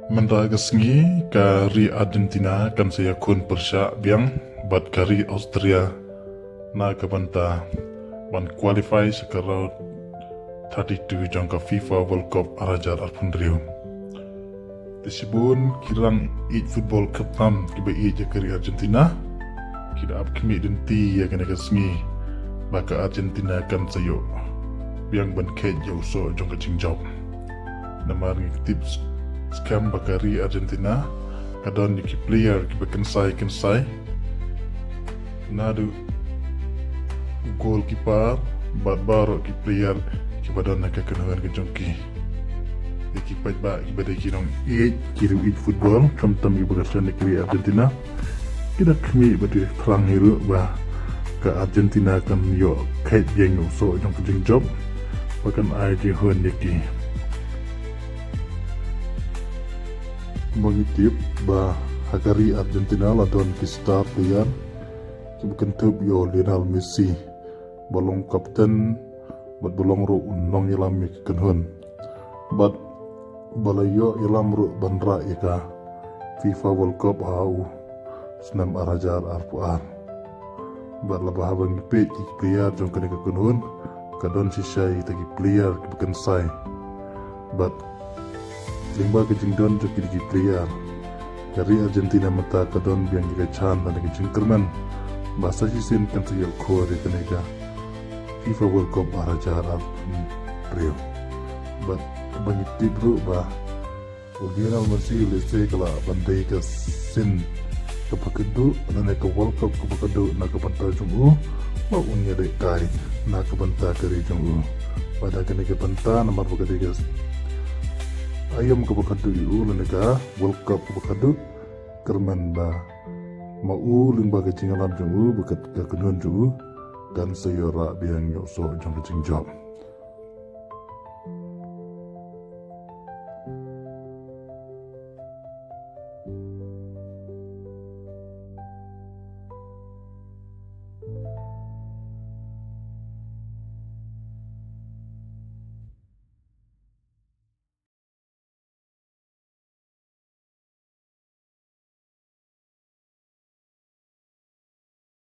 Mendagasngi kari Argentina kan saya kun persyak biang bat kari Austria na kabanta ban qualify sekarang 32 jangka FIFA World Cup arajar arpundriu. Disebut kirang eat football cup tam kiba eat kari Argentina kira ap kimi denti ya kena kasmi baka Argentina kan sayo biang ban ket jauh so jangka cingjau. Namar tips scam bakari Argentina kadon ni player kiba kensai nadu goalkeeper bat baro ki player kiba don nak kenuhan ke jongki ekipa ba kiba de kirong kiru football tam kiba kasih negeri Argentina kita kami batu perang hiru bah ke Argentina kan yo kait yang so jong kejeng job bahkan ai je hun yaki mengitip bah hagari Argentina ladon ki star player ki bukan tub yo Lionel Messi balong kapten bat balong ru unong yalam ki kenhun bat balayo yalam ru bandra ika FIFA World Cup au senam arajar arpuar bat labah abang pe ki player jong kene kenhun kadon sisai tagi player ki bukan sai bat limba kejeng don joki di player dari Argentina mata kadon biang jika chan dan kejeng kerman bahasa sisin kan tuyal ko de kenega FIFA World Cup araja arab prio but bangi tibru bah Lionel Messi lese kala bandai ke sin ke pakedu dan ke World Cup ke pakedu na ke panta jumu mau unya de kai na ke panta keri jumu pada kenega panta nomor pakediga ayam kabakadu iu lenega World Cup kabakadu kerman ba mau limba kecingalam juu bekat kekenuan juu dan sayora biang yoso jang kecing job.